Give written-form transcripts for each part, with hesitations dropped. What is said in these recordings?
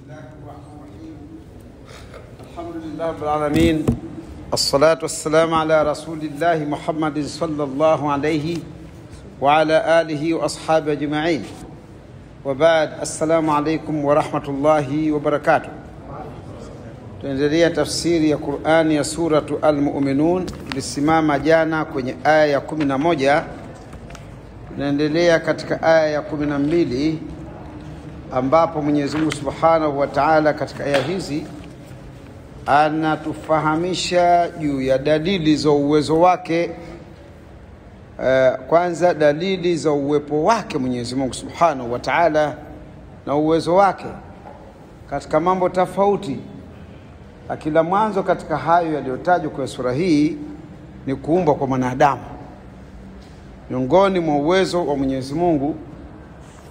الله الرحمن الرحيم الحمد لله رب العالمين الصلاة والسلام على رسول الله محمد صلى الله عليه وعلى آله وأصحابه أجمعين وبعد السلام عليكم ورحمة الله وبركاته. Tuendelea tafsiri ya Qur'ani ya suratu Al-Mu'minun. Tulisimama jana kwenye aya ya 11. Tunaendelea katika aya ya 12 ambapo Mwenyezi Mungu Subhanahu wa Ta'ala katika aya hizi anatufahamisha juu ya dalili za uwezo wake. Kwanza dalili za uwepo wake Mwenyezi Mungu Subhanahu wa Ta'ala na uwezo wake katika mambo tofauti. Akila mwanzo katika hayo yaliyotajwa kwa sura hii ni kuumba kwa mwanadamu. Miongoni mwa uwezo wa Mwenyezi Mungu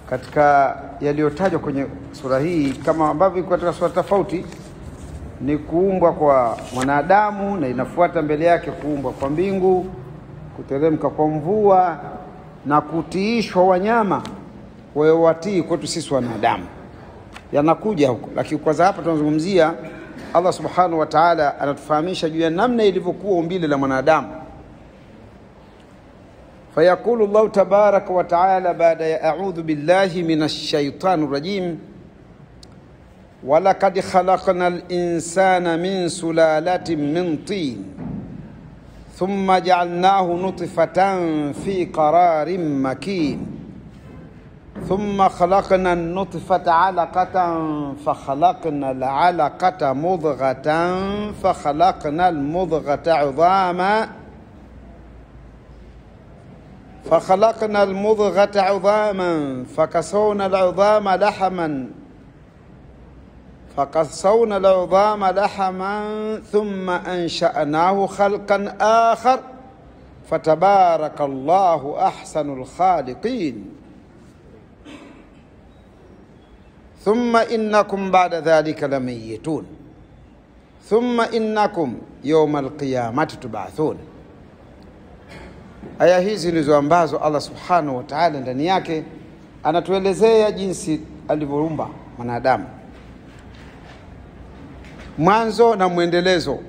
katika yaliyotajwa kwenye sura hii kama ambavyo katika sura tofauti ni kuumbwa kwa mwanadamu, na inafuata mbele yake kuumbwa kwa mbingu, kuteremka kwa mvua na kutiishwa wanyama wao watii kwetu sisi wanadamu. Yanakuja huko, lakini kwanza hapa tunazungumzia Allah Subhanahu wa Ta'ala anatufahamisha juu ya namna ilivyokuwa umbile la mwanadamu. Fayaqulu Allah tabaraka wa ta'ala baada ya a'udhu billahi minash shaitanir rajim walaqad khalaqnal insana min sulalatin min tin thumma ja'alnahu nutfatan fi qararin makin ثم خلقنا النطفة علقة فخلقنا العلقة مضغة فخلقنا المضغة عظاما فكسونا العظام لحما ثم أنشأناه خلقا آخر فتبارك الله أحسن الخالقين ثم إنكم بعد ذلك لميتون ثم إنكم يوم القيامة تبعثون. Aya hizi ndizo ambazo Allah Subhanahu wa Ta'ala ndani yake anatuelezea jinsi alivyoumba mwanadamu, mwanzo na muendelezo.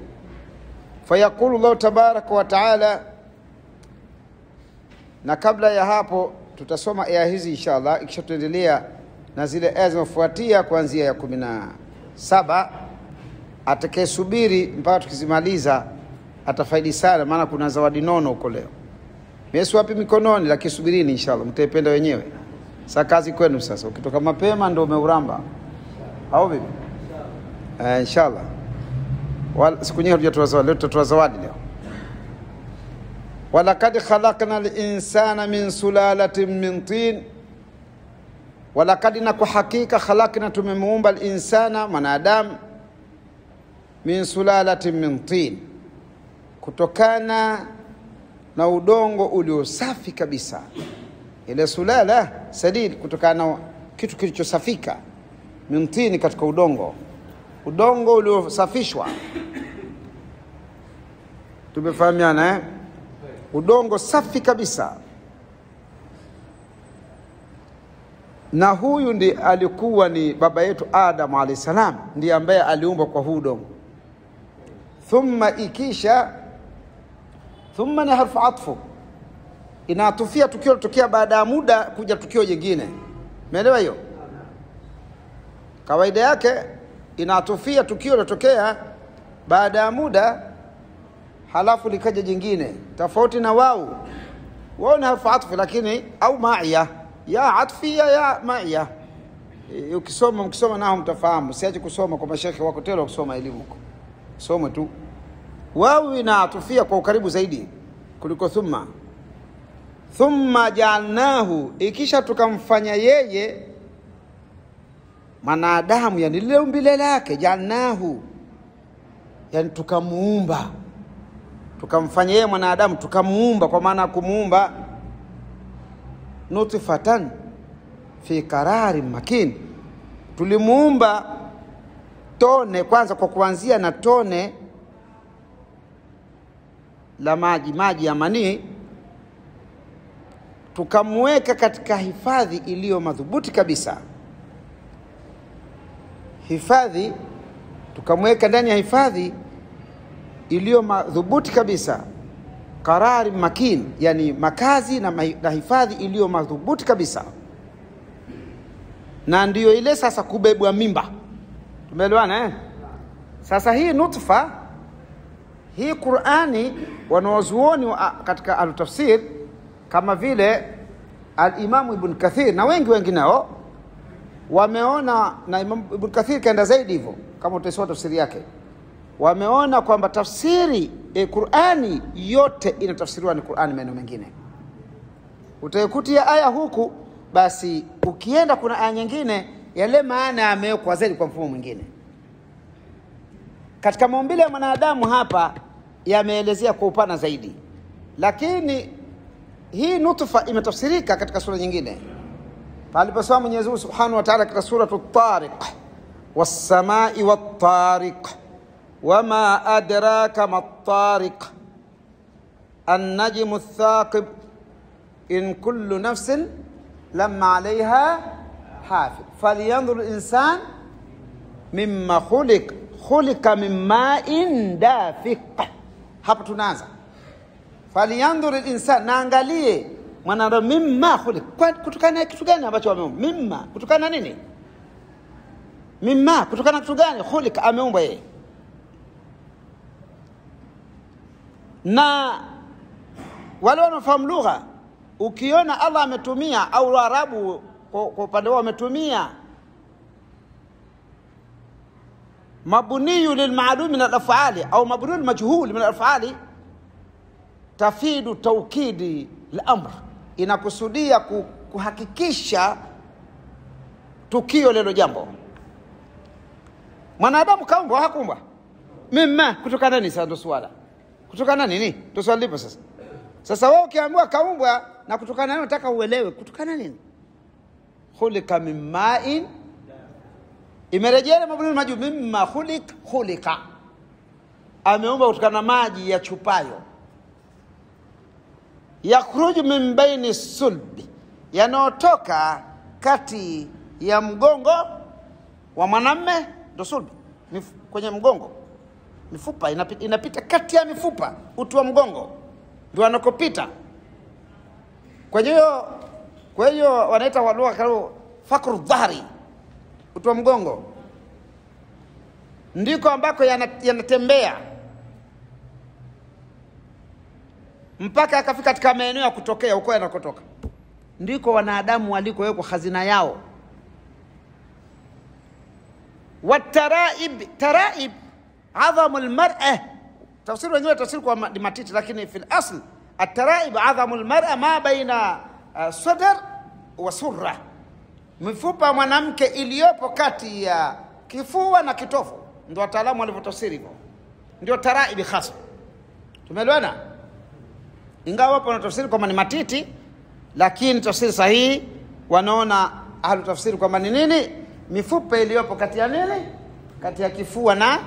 Fayaqulu Allah tabaraka wa Ta'ala, na kabla ya hapo tutasoma aya hizi inshallah, kisha tuendelea na zile aya zinazofuatia kuanzia ya 17. Atakayesubiri mpaka tukizimaliza atafaidi sana, maana kuna zawadi nono huko leo. Yesu wapi mikononi, lakini subirini inshallah, mtaipenda wenyewe. Sasa kazi kwenu sasa, ukitoka mapema ndio umeuramba au vipi? Inshallah. Siku nyingine tutatoa zawadi, leo tutatoa zawadi leo. Walaqad khalaqnal insana min sulalatin min tin, walaqad na kwa hakika khalaqna tumemuumba al-insana mwanadamu min sulalatin min tin, kutokana na udongo uliosafi kabisa. Ile sulala sadid, kutokana na kitu kilichosafika. Min tin, katika udongo uliosafishwa. Tumefahamiana eh? Udongo safi kabisa. Na huyu ndi alikuwa ni baba yetu Adam alayhi salam, ndiye ambaye aliumbwa kwa huu udongo. Thumma ikisha, thumma ni harfu atfu, inatufia tukio litokea baada ya muda kuja tukio jingine. Umeelewa hiyo? Kawaida yake inatufia tukio litokea baada ya muda halafu likaja jingine, tofauti na wao ni harfu atfu, lakini au ma'iyah ya atfia ya ma'iyah. Ukisoma nao mtafahamu. Siache kusoma kwa mashekhi wako tele kusoma elimu huko, soma tu. Wao inaatufia kwa ukaribu zaidi kuliko thumma ja'alnahu, ikisha tukamfanya yeye mwanadamu, yani lile umbile lake. Ja'alnahu yani tukamuumba, tukamfanya yeye mwanadamu, tukamuumba kwa maana kumuumba. Nutfatan fi qararin makin, tulimuumba tone kwanza, kwa kuanzia na tone la maji ya manii, tukamweka katika hifadhi iliyo madhubuti kabisa. hifadhi, tukamweka ndani ya hifadhi iliyo madhubuti kabisa, qarari makin, yani makazi na hifadhi iliyo madhubuti kabisa, na ndiyo ile sasa kubebwa mimba. Tumeelewana Sasa hii nutfa, hii Qur'ani, wanawazuoni katika al-tafsir kama vile al-Imam Ibn Kathir na wengi nao wameona, na Imam Ibn Kathir kaenda zaidi hivyo, kama utasoma tafsiri yake, wameona kwamba tafsiri Qur'ani yote inatafsiriwa ni Qur'ani maneno mengine. Utaikutia aya huku, basi ukienda kuna aya nyingine yale maana yamewekwa zaidi kwa mfumo mwingine. Katika maumbile ya mwanadamu hapa yameelezea kwa upana zaidi, lakini hii nutfa imetafsirika katika sura nyingine. Paliposema Mwenyezi Mungu Subhanahu wa Ta'ala katika sura At-Tariq, was-samai wat-tariq wama adraka mat-tariq an-najmu ath-thaqib in kullu nafsin lamma 'alayha hafidh falyanzur al-insan mimma khuliqa min ma'in dafiq. Hapa tunaanza falyanzur al-insan, naangalie mwanadamu mimma khuliqa, kutokana na kitu gani ambacho ameumba. Mimma, kutokana nini? Mimma, kutokana na kitu gani? Khuliqa, ameumba yeye. Na wale wanaofahamu lugha, ukiona Allah ametumia au Waarabu kwa upande wao wametumia mabuniyu lilma'lum min al-af'ali au mabniyu majhul min al-af'ali, tafidu tawkidi al-amr, inakusudia kuhakikisha tukio lilo jambo. Mwanadamu kaumbwa hakumbwa mimma, kutokana nini? Sasa swala kutokana nini? Ndio swali lipo sasa. Sasa wewe ukiambiwa kaumbwa na kutokana nini, unataka uelewe kutokana nini? Khuliqa min ma'in, imerejea mabniyu majhul, mimma khuliqa, ameumba kutokana na maji ya chupayo, yakhruju min baini sulbi, yanaotoka kati ya mgongo wa mwanamume, ndo sulbi, kwenye mgongo, mifupa inapita kati ya mifupa, uti wa mgongo ndio anakopita. Kwa hiyo wanaita walugha kama fakru dhahri, uti wa mgongo ndiko ambako yanatembea mpaka akafika katika maeneo ya kutokea, huko yanakotoka ndiko wanadamu walikowekwa hazina yao. Wataraib, taraib adhamul mar'a, tafsiri wengine tafsiri kwa matiti, lakini fil asl at-taraib adhamul mar'a ma baina sadr wa surra, mifupa mwanamke iliyopo kati ya kifua na kitofu, ndio wataalamu walivyotafsiri hivyo, ndio taraib hasa. Tumeelewana? Ingawa wapo na tafsiri kwamba ni matiti, lakini tafsiri sahihi wanaona ahlu tafsiri kwamba ni nini? Mifupa iliyopo kati ya nini? Kati ya kifua na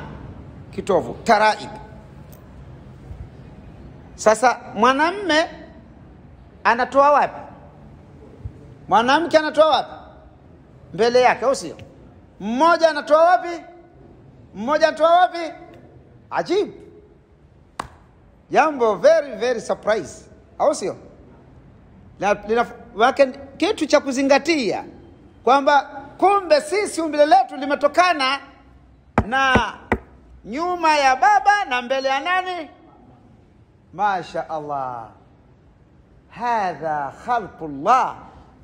kitovu, taraib. Sasa mwanamume anatoa wapi? Mwanamke anatoa wapi? Mbele yake, au sio? Mmoja anatoa wapi? Mmoja anatoa wapi? Ajibu. Jambo very surprise, au sio? Kitu cha kuzingatia kwamba kumbe sisi umbile letu limetokana na nyuma ya baba na mbele ya nani? Masha Allah, hadha khalqullah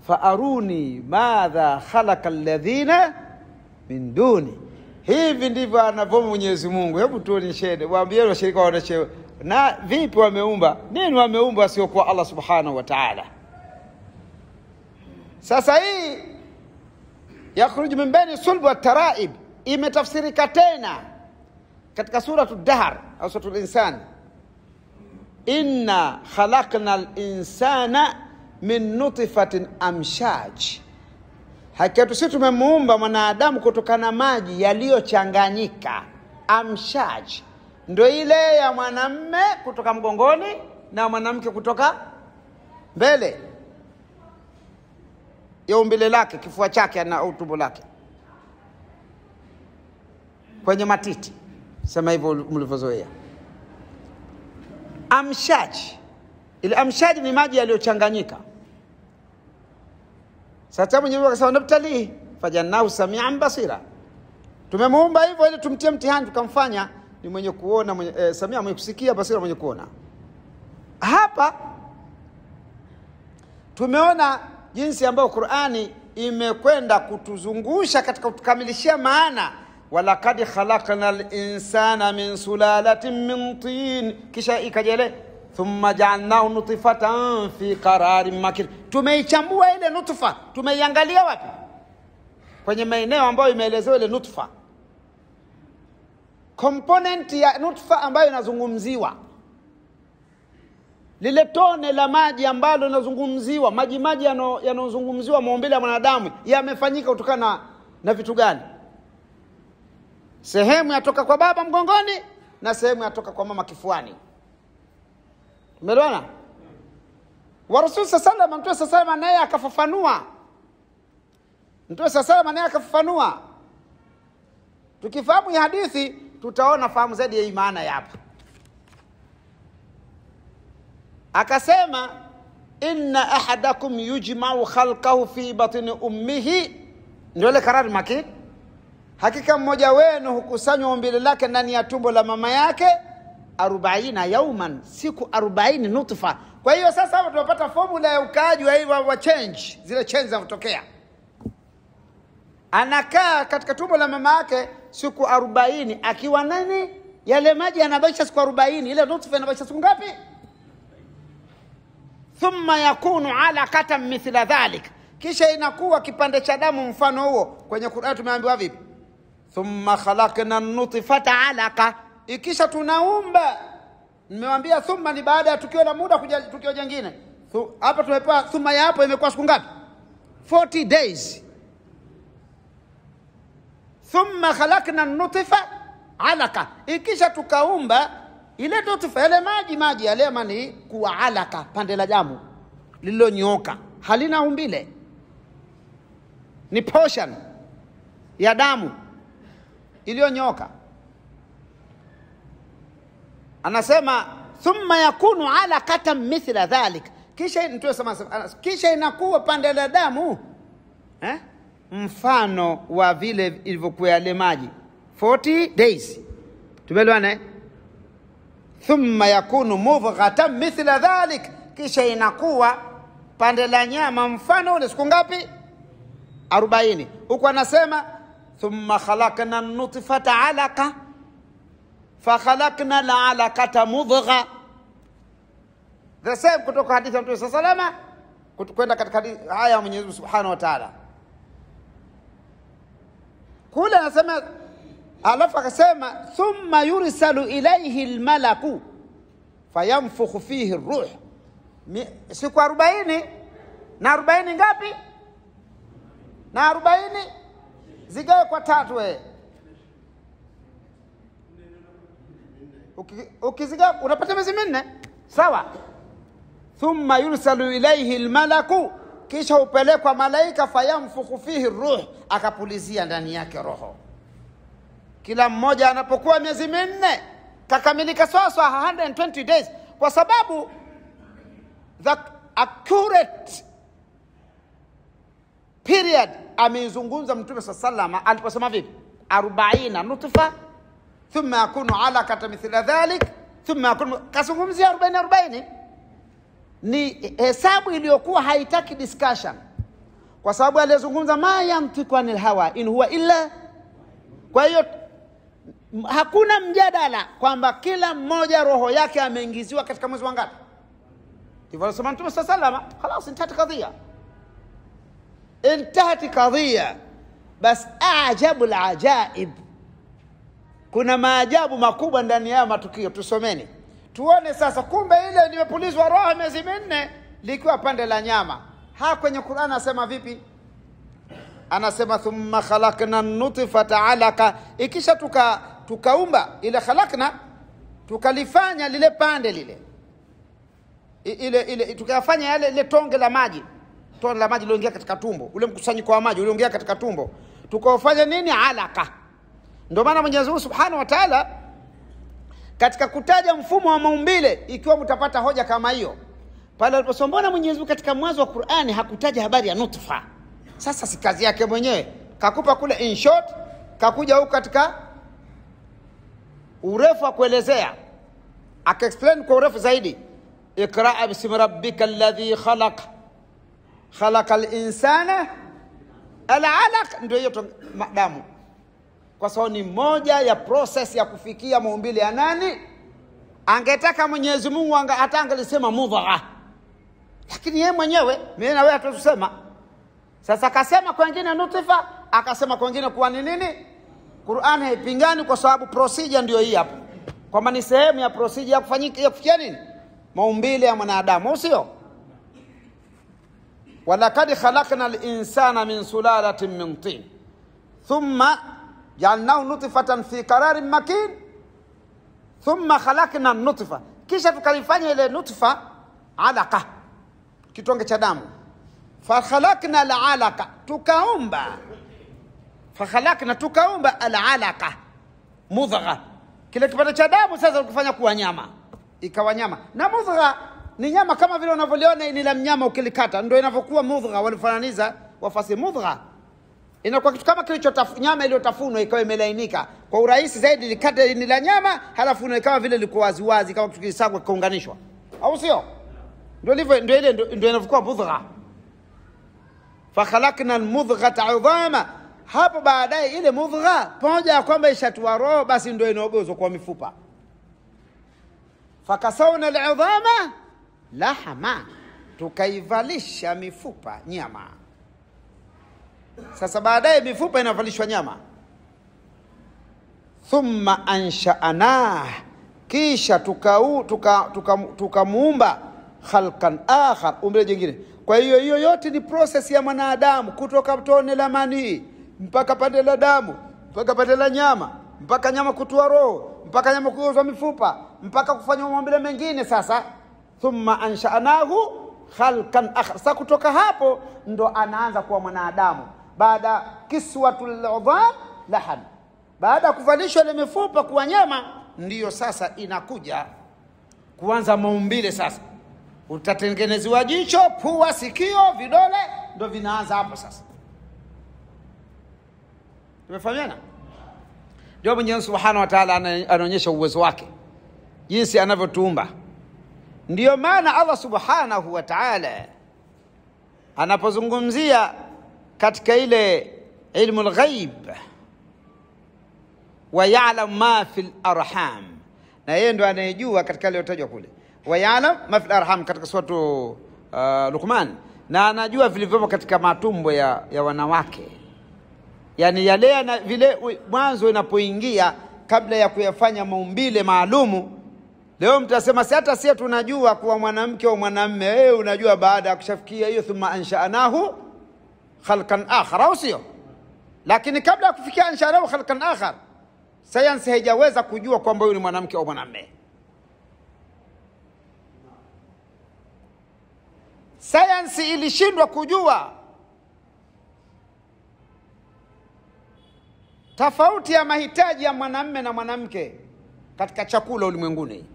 faaruni madha khalaqa alladhina min duni. Hivi ndivyo anavyoumba Mwenyezi Mungu. Hebu tuonyesheni, waambie washirika waoneshe na vipi wameumba, nini wameumba wasiokuwa Allah Subhanahu wa Ta'ala. Sasa hii yakhruju min baini sulb wa taraib imetafsirika tena katika suratul Dahr au suratul Insan, inna khalaqnal insana min nutfatin amshaj, hakika sisi tumemuumba mwanadamu kutokana na maji yaliyochanganyika. Amshaj ndio ile ya mwanamume kutoka mgongoni na mwanamke kutoka mbele ya umbile lake, kifua chake na utumbo lake. kwenye matiti, sema hivyo mlivyozoea. Amshaji, ile amshaji ni maji yaliyochanganyika. Sasa Mwenyezi Mungu akasema nabtali fajannahu samian basira, tumemuumba hivyo ili tumtie mtihani, tukamfanya ni mwenye kuona, samia, mwenye kusikia, basira, mwenye kuona. Hapa tumeona jinsi ambayo Qur'ani imekwenda kutuzungusha katika kutukamilishia maana, walaqad khalaqnal insana min sulalatin min tin, kisha ikajele thumma ja'alnahu nutfatan fi qararin makin. Tumeichambua ile nutfa, tumeiangalia wapi? Kwenye maeneo ambayo imeelezewa ile nutfa, component ya nutfa ambayo inazungumziwa, lile tone la maji ambalo linazungumziwa, maji yanozungumziwa maumbile ya mwanadamu yamefanyika kutokana na vitu gani? Sehemu yatoka kwa baba mgongoni na sehemu yatoka kwa mama kifuani. Umeelewana? Wa Rasul sallallahu alaihi wasallam naye akafafanua. Mtume sallallahu naye akafafanua. Tukifahamu hii hadithi tutaona fahamu zaidi ya maana hapa. Akasema inna ahadakum yujma'u khalqahu fi batni ummihi, ndio ile karari makin, hakika mmoja wenu hukusanywa umbile lake ndani ya tumbo la mama yake 40 yauman, siku 40 nutfa. Kwa hiyo sasa hapo tunapata formula ya ukaaji wa change, zile change zinatokea. Anakaa katika tumbo la mama yake siku 40 akiwa nani? Yale maji yanabakisha siku 40, ile nutfa inabakisha siku ngapi? Thumma yakunu alaqatan mithla dhalik, kisha inakuwa kipande cha damu mfano huo. Kwenye Qur'an tumeambiwa vipi? Thumma khalaqna an-nutfata alaqa, ikisha tunaumba. Nimewaambia thumma ni baada ya tukio la muda kuja tukio jingine. Hapa tumepewa thumma ya hapo imekuwa siku ngapi? 40 days. Thumma khalaqna an-nutfa alaqa, ikisha tukaumba ile nutfa, ile maji yale mani kuwa alaka, pande la damu lililonyoka, halina umbile, ni portion ya damu iliyonyoka. Anasema thumma yakunu alaqatan mithla dhalik, kisha inakuwa pande la damu mfano wa vile ilivyokuwa yale maji 40 days. Tumeelewana? Thumma yakunu mudghatan mithla dhalik, kisha inakuwa pande la nyama mfano ule siku ngapi? 40. Huko anasema thumma khalaqna an-nutfata alaqa fa khalaqna al-alaqata mudgha. The same kutoka hadithi ya Mtume sallallahu kwenda katika haya ya Mwenyezi Mungu Subhanahu wa Ta'ala. Kule anasema, alafu akasema thumma yursalu ilayhi al-malaku fayanfukhu fihi ar-ruh. Siku 40 na 40 ngapi? Na 40 zigawe kwa 3 wewe. Ukizigawa unapata miezi 4. Sawa? Thumma yursalu ilayhi al-malaku, kisha upelekwa malaika fayanfukhu fihi ar-ruh, akapulizia ndani yake roho. Kila mmoja anapokuwa miezi 4 kakamilika sawa 120 days, kwa sababu the accurate period ameizungumza Mtume sallallahu aliposema vipi? 40 nutfa thumma yakunu alaqatan mithla dhalik thumma yakunu, kazungumzia 40. Ni hesabu iliyokuwa haitaki discussion, kwa sababu alizungumza ma yantiqu anil hawa in huwa illa. Kwa hiyo hakuna mjadala kwamba kila mmoja roho yake ameingiziwa katika mwezi wangapi. Hivyo Mtume sallallahu alaihi wasallam, خلاص انتهت قضيه، انتهت قضيه. بس اعجب العجائب, kuna maajabu makubwa ndani ya matukio. Tusomeni tuone sasa, kumbe ile nimepulizwa roho miezi 4 likiwa pande la nyama. Kwenye Qur'an anasema vipi? Anasema thumma khalaqna an-nutfata alaqa, ikisha tukaumba ile khalaqna, tukalifanya lile pande lile ile tukafanya yale ile tonge la maji liloingia katika tumbo, ule mkusanyiko wa maji uliingia katika tumbo, tukafanya nini? Alaqa. Ndio maana Mwenyezi Mungu Subhanahu wa Ta'ala katika kutaja mfumo wa maumbile, ikiwa mtapata hoja kama hiyo, pale aliposombona Mwenyezi Mungu katika mwanzo wa Qur'ani hakutaja habari ya nutfa. Sasa si kazi yake mwenyewe, kakupa kule in short, kakuja huko katika urefu wa kuelezea, aka-explain kwa urefu zaidi. Iqra bismi rabbikal ladhi khalaq, khalaqal insana al-alaq. Ndio hiyo damu, kwa sababu ni moja ya process ya kufikia maumbile ya nani. Angetaka Mwenyezi Mungu hata angelisema mudgha, lakini yeye mwenyewe mimi na wewe hatusema. Sasa akasema kwa wengine nutfa, akasema kwa wengine kuwa ni nini. Qur'ani haipingani, kwa sababu procedure ndio hii hapo, kwamba ni sehemu ya procedure ya kufanyika ya kufikia nini, maumbile ya mwanadamu, sio? Walaqad khalaqnal insana min sulalatin min tin thumma ja'alnahu nutfatan fi qararin makin thumma khalaqna an-nutfa, kisha tukalifanya ile nutfa alaqa, kitonge cha damu. Fa khalaqna al-alaqa, tukaumba al-alaqa mudgha, kile kipande cha damu sasa ukifanya kuwa nyama, ikawa nyama. Na mudgha ni nyama kama vile unavyoliona ni la mnyama, ukilikata ndio inavyokuwa mudgha. Walifananiza wafasi mudgha inakuwa kitu kama nyama iliyotafunwa ikawa imelainika kwa urahisi zaidi. Likate ni la nyama, halafu ikawa vile liko wazi wazi kama kitu kisagwa kaunganishwa, au sio? Ndio hivyo, ndio ile ndio inavyokuwa mudgha. Fa khalaqna al-mudghata 'idhama, hapo baadaye ile mudgha pamoja ya kwamba ishatua roho, basi ndio inaogozwa kwa mifupa. Fakasawna al-'idhama lahama, tukaivalisha mifupa nyama. Sasa baadaye mifupa inavalishwa nyama. Thumma ansha'ana, kisha tukamuumba khalqan akhar, umbile jingine. Kwa hiyo yote ni process ya mwanadamu, kutoka tone la manii mpaka pande la damu, mpaka pande la nyama, mpaka nyama kutua roho, mpaka nyama kuozwa mifupa, mpaka kufanywa maumbile mengine. Sasa thumma ansha'nahu khalqan akhar, sasa kutoka hapo ndo anaanza kuwa mwanadamu. Baada kiswatul udham lahan, baada kuvalishwa ile mifupa kuwa nyama, ndiyo sasa inakuja kuanza maumbile. Sasa utatengenezewa jicho, pua, sikio, vidole, ndio vinaanza hapo sasa. Tumefahamiana? Ndio Mwenyezi Subhanahu wa Ta'ala anaonyesha uwezo wake jinsi anavyotuumba. Ndiyo maana Allah Subhanahu wa Ta'ala anapozungumzia katika ile ilmu al-ghaib, wa ya'lam ma fil arham, na yeye ndo anayejua katika ile yotajwa kule, wa ya'lam ma fil arham, katika suratu Luqman, na anajua vilivyomo katika matumbo ya wanawake. Yani yale na vile mwanzo inapoingia kabla ya kuyafanya maumbile maalumu. Leo mtasema si hata sisi tunajua kuwa mwanamke au mwanamume, wewe unajua baada ya kushafikia hiyo thumma ansha'nahu khalqan akhar, au sio? Lakini kabla ya kufikia ansha'nahu khalqan akhar, sayansi haijaweza kujua kwamba huyu ni mwanamke au mwanamume. Sayansi ilishindwa kujua tofauti ya mahitaji ya mwanamume na mwanamke katika chakula ulimwenguni.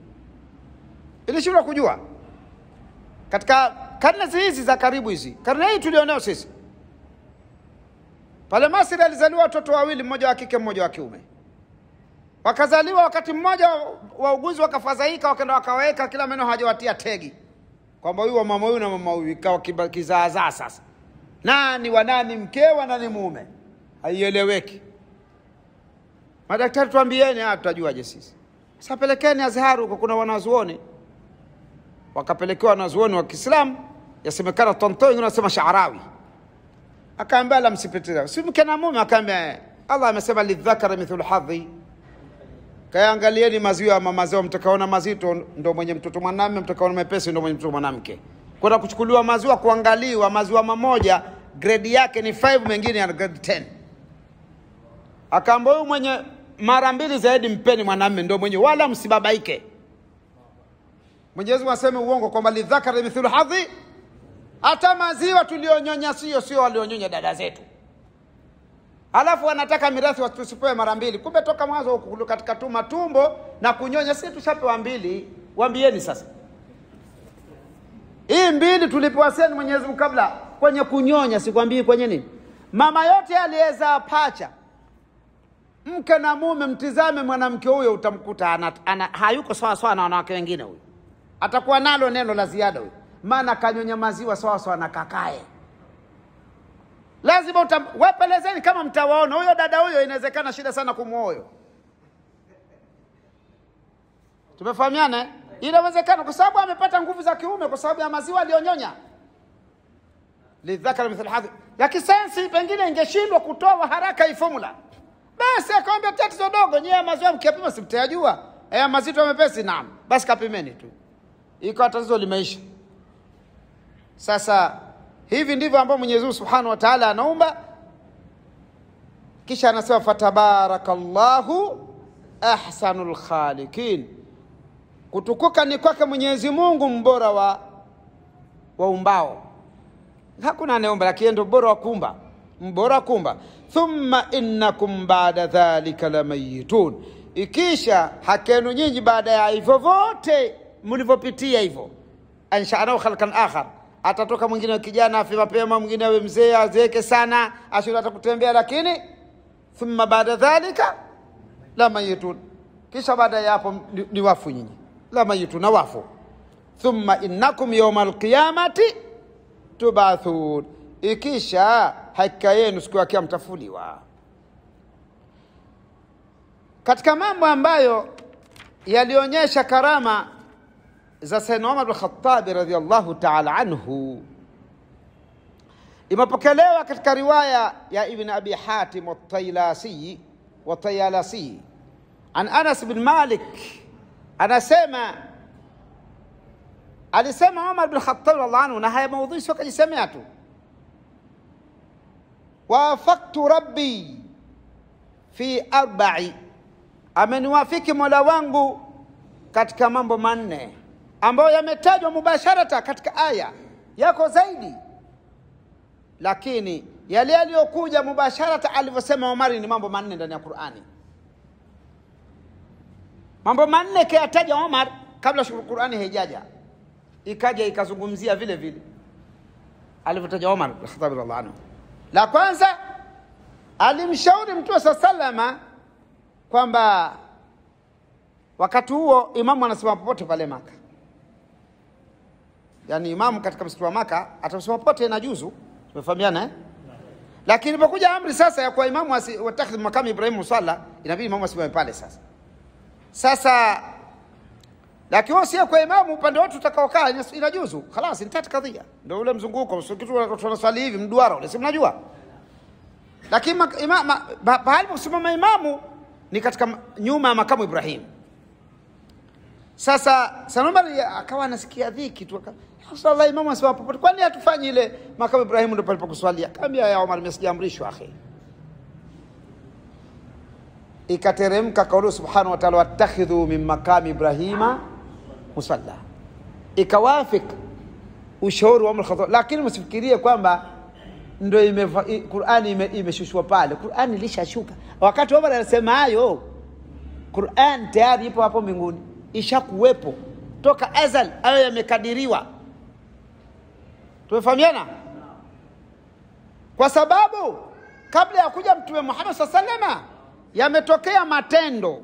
Ilishindwa kujua katika karne hizi za karibu hizi, karne hii tulionao sisi. Pale Masri alizaliwa watoto wawili, mmoja wa kike mmoja wa kiume. Wakazaliwa wakati mmoja, wauguzi wakafadhaika, wakaenda wakaweka kila meno hajawatia tegi kwamba huyu wa mama huyu na mama huyu, ikawa kizaazaa. Sasa nani wa nani mkewa, nani mume, haieleweki. Madaktari tuambieni, tutajuaje sisi? Sasa pelekeni Azhar huko, kuna wanazuoni. Wakapelekewa wanazuoni wa Kiislamu, yasemekana Tonto, wengine wanasema Sha'rawi. Akaambia la msipitilize, si mke na mume. Akaambia Allah amesema lidhakari mithlu hadhi, kaangalieni maziwa mama zao, mtakaona mazito ndio mwenye mtoto mwanamume, mtakaona mepesi ndio mwenye mtoto mwanamke. Kwenda kuchukuliwa maziwa, kuangaliwa maziwa mamoja grade yake ni 5, mengine ya grade 10. Akaambia huyu mwenye mara mbili zaidi mpeni mwanamume ndio mwenye, wala msibabaike. Mwenyezi Mungu aseme uongo kwamba lidhakari mithlu hadhi? Hata maziwa tulionyonya sio walionyonya dada zetu. Alafu wanataka mirathi tusipewe mara mbili. Kumbe toka mwanzo katika tumbo na kunyonya sisi tushapewa mbili. Waambieni sasa. Hii mbili tulipewa sisi Mwenyezi Mungu kabla kwenye kunyonya, sikwambii kwenye nini. Mama yote aliyezaa pacha, mke na mume, mtizame mwanamke huyo utamkuta hayuko sawa sawa na wanawake wengine huyo. Atakuwa nalo neno la ziada huyo. Maana kanyonya maziwa sawa sawa na kakae. Lazima wapelezeni kama mtawaona huyo dada huyo, inawezekana shida sana kumuoa. Tumefahamiana? Inawezekana kwa sababu amepata nguvu za kiume kwa sababu ya maziwa aliyonyonya. Lidhakara mithlu hadhi. Ya kisayansi pengine ingeshindwa kutoa haraka hii formula. Basi akamwambia tatizo dogo, nyewe maziwa mkiyapima simtajua. Mazito mepesi, naam. Basi kapimeni tu. Ikawa tatizo limeisha. Sasa hivi ndivyo ambavyo Mwenyezi Mungu Subhanahu wa Ta'ala anaumba. Kisha anasema fatabarakallahu ahsanul khaliqin. Kutukuka ni kwake Mwenyezi Mungu mbora wa umbao. Hakuna anayeumba lakini ndio bora wa kuumba. Mbora kuumba. Thumma innakum ba'da dhalika lamayitun. Ikisha hakenu nyinyi baada ya hivyo vote mlivyopitia hivyo. Ansha'ana khalqan akhar. Atatoka mwingine kijana afi mapema, mwingine awe mzee azeeke sana, ashura atakutembea, lakini thumma baada dhalika lamayitun. Kisha baada ya hapo ni wafu nyinyi. Lamayitun, wafu. Thumma innakum yawmal qiyamati tubathun. Ikisha hakika yenu siku ya kiyama mtafuliwa. Katika mambo ambayo yalionyesha karama za Sayyidina Umar bin Khattab radhiyallahu ta'ala anhu, imepokelewa katika riwaya ya Ibn Abi Hatim at-Tayalasi an Anas bin Malik, anasema alisema Umar bin Khattab radhiyallahu anhu, na haya maudhui sio kajisemea tu, wafaqtu rabbi fi arba'i, ameniwafiki Mola wangu katika mambo manne ambayo yametajwa mubasharata katika aya. Yako zaidi, lakini yale yaliyokuja mubasharata alivyosema Umar ni mambo manne ndani ya Qur'ani. Mambo manne kayataja Umar kabla Qur'ani haijaja, ikaja ikazungumzia vile vile alivyotaja Umar bin Khattab radhiallahu anhu. La kwanza, alimshauri Mtume sallama kwamba wakati huo imamu anasema popote pale Maka. Yani imamu katika msikiti wa Maka atasema popote inajuzu. Tumefahamiana Lakini ilipokuja amri sasa ya kwa imamu watakhidh makamu Ibrahim musalla, inabidi imamu asimame pale sasa. Lakini sio kwa imamu upande wote utakaokaa inajuzu. Khalas, intati kadhia. Ndio ule mzunguko, sio kitu tunaswali hivi mduara ule, si mnajua. Lakini pahali kusimama imamu ni katika nyuma ya makamu Ibrahim. Sasa Umar akawa anasikia dhiki tu, sallallahu imamu asema popote, kwani hatufanyi ile makamu Ibrahim ndio palipo kuswalia? Kaambia ya Umar, msijaamrishwa akhi. Ikateremka kauli subhanahu wa ta'ala, wattakhidhu min maqami Ibrahima musalla. Ikawafik ushauri wa Umar Khattab, lakini msifikirie kwamba ndio Qur'ani imeshushwa pale. Qur'ani ilishashuka wakati Umar anasema hayo. Qur'an tayari ipo hapo mbinguni, ishakuwepo toka azal, hayo yamekadiriwa. Tumefahamiana? Kwa sababu kabla ya kuja Mtume Muhammad sallallahu yametokea matendo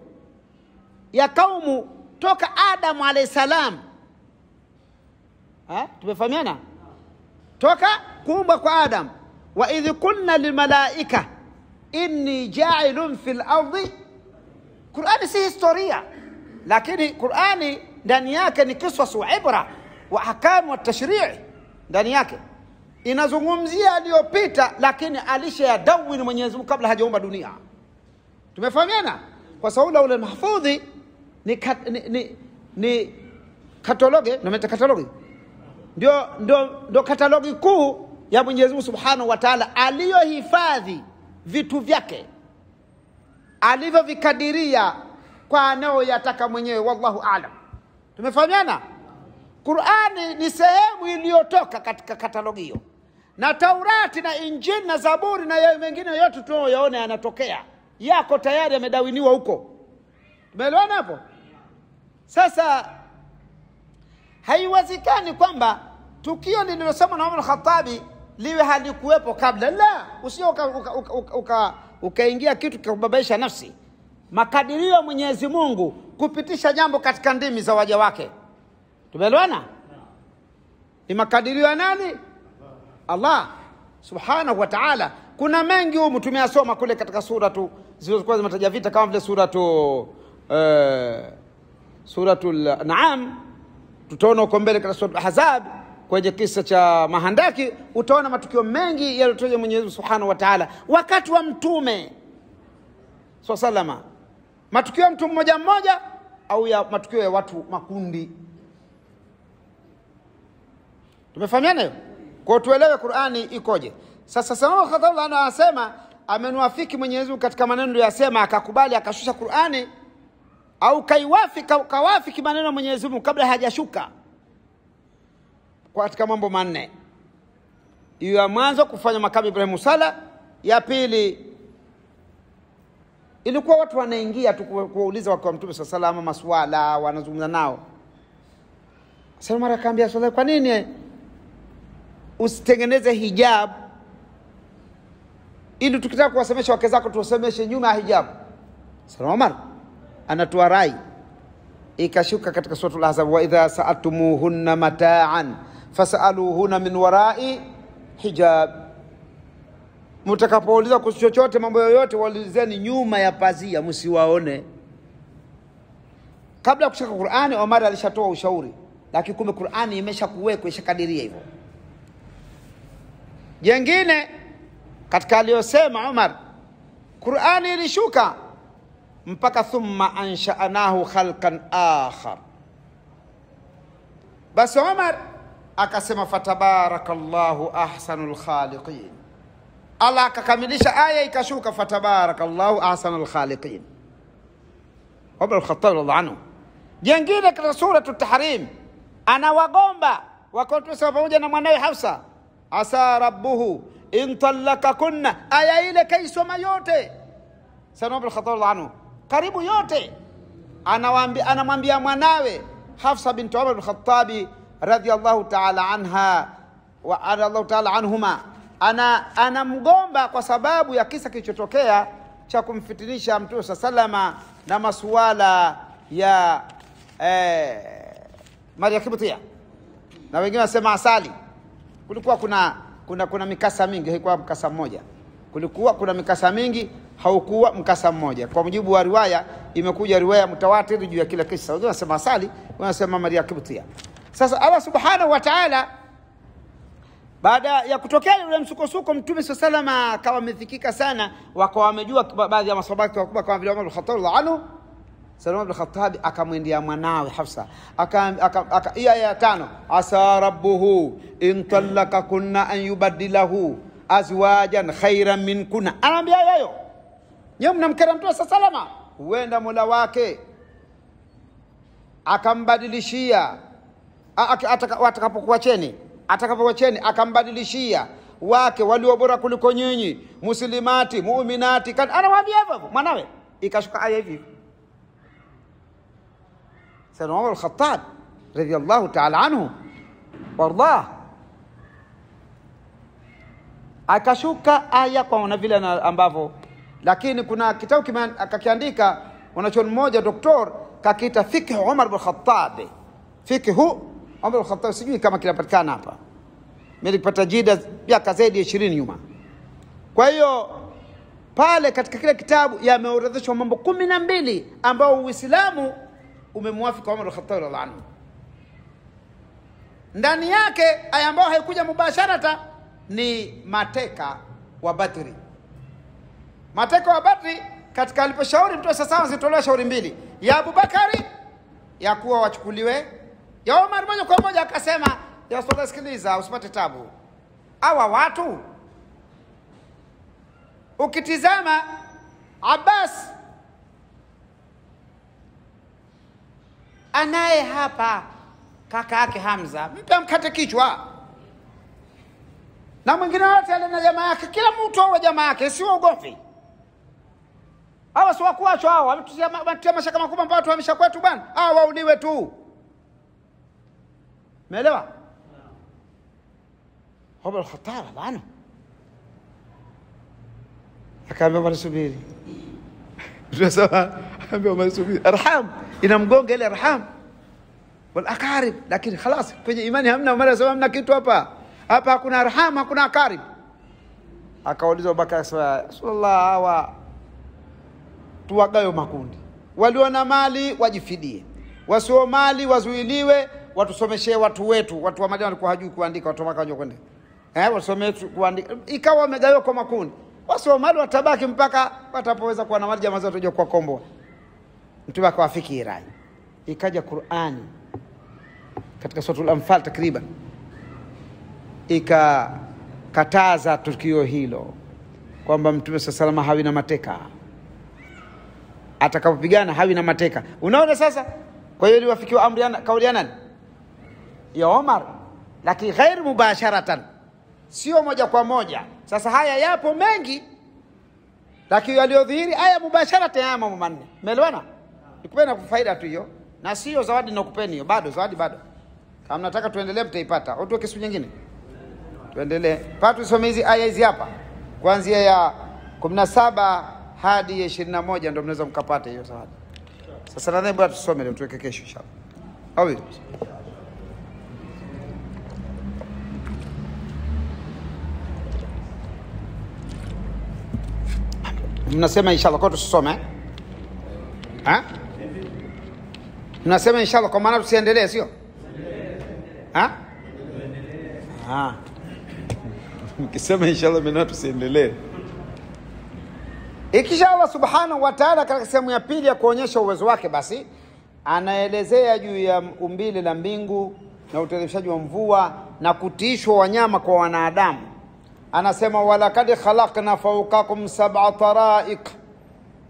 ya kaumu toka Adam alayhi salam. Tumefahamiana? Toka kuumbwa kwa Adam, wa idh kunna lilmalaika inni ja'ilun fil ardi. Qur'ani si historia, lakini Qur'ani ndani yake ni kiswasu ibra wa ahkam wa tashri'. Ndani yake inazungumzia aliyopita, lakini alishayadawini Mwenyezi Mungu kabla hajaumba dunia. Tumefahamiana? Kwa sababu ule mahfudhi ni katalogi, na katalogi ndio katalogi kuu ya Mwenyezi Mungu Subhanahu wa Ta'ala, aliyohifadhi vitu vyake alivyovikadiria kwa anayoyataka mwenyewe. Wallahu a'lam. Tumefahamiana? Qur'ani ni sehemu iliyotoka katika katalogi hiyo, na Taurati na Injili na Zaburi na yale mengine yote tunayoyaona yanatokea, yako tayari yamedawiniwa huko. Tumeelewana hapo? Sasa haiwezekani kwamba tukio lililosema na Umar al-Khattabi liwe halikuwepo kabla. La, usio ukaingia kitu kikubabaisha nafsi. Makadirio ya Mwenyezi Mungu kupitisha jambo katika ndimi za waja wake. Tumeelewana? Ni makadirio ya nani? Allah subhanahu wa ta'ala. Kuna mengi humu tumeyasoma kule katika sura tu zilizokuwa zimetaja vita, kama vile suratul An'am. Tutaona uko mbele katika suratul Ahzab kwenye kisa cha Mahandaki, utaona matukio mengi yaliyotajwa Mwenyezi Mungu subhanahu wa ta'ala wakati wa mtume sallallahu. Matukio ya mtu mmoja mmoja au ya matukio ya watu makundi. Tumefahamiana hiyo? Kwa tuelewe Qur'ani ikoje. Sasa Salama Khadhalla anasema amenuafiki Mwenyezi Mungu katika maneno yasema, akakubali akashusha Qur'ani, au kawafiki maneno ya Mwenyezi Mungu kabla hajashuka kwa katika mambo manne. Hiyo ya mwanzo kufanya makamu Ibrahim sala, ya pili ilikuwa watu wanaingia tu kuuliza kwa Mtume sallallahu maswala, wanazungumza nao. Sasa mara akaambia swala, kwa nini usitengeneze hijab ili tukitaka kuwasemesha wake zako tuwasemeshe nyuma ya hijab? Sasa Umar anatoa rai, ikashuka katika suratul Ahzab, wa idha sa'altumuhunna mata'an fas'aluhunna min wara'i hijab. Mtakapouliza kuhusu chochote, mambo yoyote, waulizeni nyuma ya pazia, msiwaone. Kabla ya kushika Qur'ani, Omar alishatoa ushauri, lakini kumbe Qur'ani imeshakuwekwa, ishakadiria hivyo. Jengine katika aliyosema Umar, Qur'ani ilishuka mpaka thumma ansha'nahu khalqan akhar. Basi Umar akasema fatabarakallahu ahsanul khaliqin. Allah akakamilisha aya, ikashuka fatabarakallahu ahsanul khaliqin. Umar al-Khattab radhiallahu anhu. Jengine katika sura at-Tahrim anawagomba wakotosa pamoja na mwanawe Hafsa, asa rabbuhu in talakakunna. Aya ile kaisoma yote sana Umar al-Khattab radhiallahu anhu, karibu yote. Anamwambia mwanawe Hafsa bint Umar al-Khattabi radhiyallahu ta'ala anha wa radhiyallahu ta'ala anhuma, anamgomba kwa sababu ya kisa kilichotokea cha kumfitinisha Mtume sallama na masuala ya Maria Kibtia, na wengine wasema asali. Kulikuwa kuna mikasa mingi, haikuwa mkasa mmoja. Kulikuwa kuna mikasa mingi, haukuwa mkasa mmoja. Kwa mujibu wa riwaya, imekuja riwaya mutawatir juu ya kila kisa. Wengine wasema asali, wengine wasema Maria Kibtia. Sasa Allah subhanahu wa ta'ala, baada ya kutokea yule msukosuko, Mtume sallama akawa amethikika sana, wakawa wamejua baadhi ya maswahaba wakubwa kama vile Umar al-Khattab radhiallahu anhu. Salama bin Khattab akamwendea mwanawe Hafsa, aya ya 5, asa rabbuhu in talakakunna an yubaddilahu azwajan khairan minkunna. Anaambia hayo, nyewe mnamkera Mtume sallama, huenda Mola wake akambadilishia atakapokuacheni akambadilishia wake walio bora kuliko nyinyi, muslimati mu'minati. Anawaambia hivyo mwanawe, ikashuka aya hivi. Sayyid Umar al-Khattab radiyallahu ta'ala anhu wardah, akashuka aya kwa vile ambavyo, lakini kuna kitabu akakiandika mwanachuoni mmoja doktor, kakita fiqh Umar al-Khattab, fiqh Umar al-Khattab, sijui kama kinapatikana hapa. Nilipata jida miaka zaidi ya 20 nyuma. Kwa hiyo pale katika kile kitabu yameorodheshwa mambo 12 ambao Uislamu umemwafiki Umar al-Khattab radhiallahu anhu. Ndani yake aya ambayo haikuja mubasharata ni mateka wa Badri. Mateka wa Badri, katika aliposhauri Mtume sasa zitolewa shauri mbili, ya Abubakari ya kuwa wachukuliwe, ya Umar moja kwa moja akasema, ya Rasulullah, sikiliza usipate tabu. Hawa watu ukitizama, Abbas anaye hapa kaka yake Hamza, mpe mkate kichwa. na mwingine wote ale na jamaa yake, kila mtu awe jamaa yake, sio ugomvi. Hawa si wakuachwa hao, wametutia mashaka makubwa ambao tuhamisha kwetu bwana. Hao wauliwe tu. Umeelewa? Umar al-Khattab bwana. Akaambia Umar subiri. Sasa akaambia Umar subiri. Arham inamgonga ile arham. Wal aqarib, lakini خلاص kwenye imani hamna. Umar anasema hamna kitu hapa. Hapa hakuna arham, hakuna aqarib. Akauliza Abubakar, Rasulullah, hawa tuwagayo makundi. Walio na mali wajifidie, wasio mali wazuiliwe, watusomeshe watu wetu. Watu wa Madina walikuwa hajui kuandika, watu wakaja kwenda wasomee kuandika. Ikawa wamegawiwa kwa makundi. Wasio mali watabaki mpaka watapoweza kuwa na mali, jamaa zote wataje kwa kombo. Mtume akawafiki rai. Ikaja Qur'ani katika suratul Anfal takriban, ikakataza tukio hilo kwamba Mtume sallallahu hawi na mateka, atakapopigana hawi na mateka. Unaona sasa? Kwa hiyo iliwafikiwa amri kauli ya nani? Ya Umar, lakini ghair mubasharatan, sio moja kwa moja. Sasa haya yapo mengi, lakini yaliyodhihiri aya mubasharatan ya mambo manne. Umeelewana? Nikupenda faida tu hiyo, na sio zawadi ninakupeni hiyo, bado zawadi bado. Kama nataka tuendelee mtaipata. Au tuwe kisu nyingine? Tuendelee. Patu tusome hizi aya hizi hapa. Kuanzia ya 17 hadi 21 ndio mnaweza mkapata hiyo zawadi. Sasa nadhani bora tusome leo tuweke kesho inshallah. Au mnasema inshallah kwa tusome mnasema inshallah kwa maana tusiendelee, sio? Mkisema inshallah mimi na tusiendelee. Ikisha Allah subhanahu wa ta'ala katika sehemu ya pili ya kuonyesha uwezo wake, basi anaelezea juu ya umbile la mbingu na uteremshaji wa mvua na kutiishwa wanyama kwa wanadamu. Anasema walakad khalaqna fawqakum sab'a tara'iq,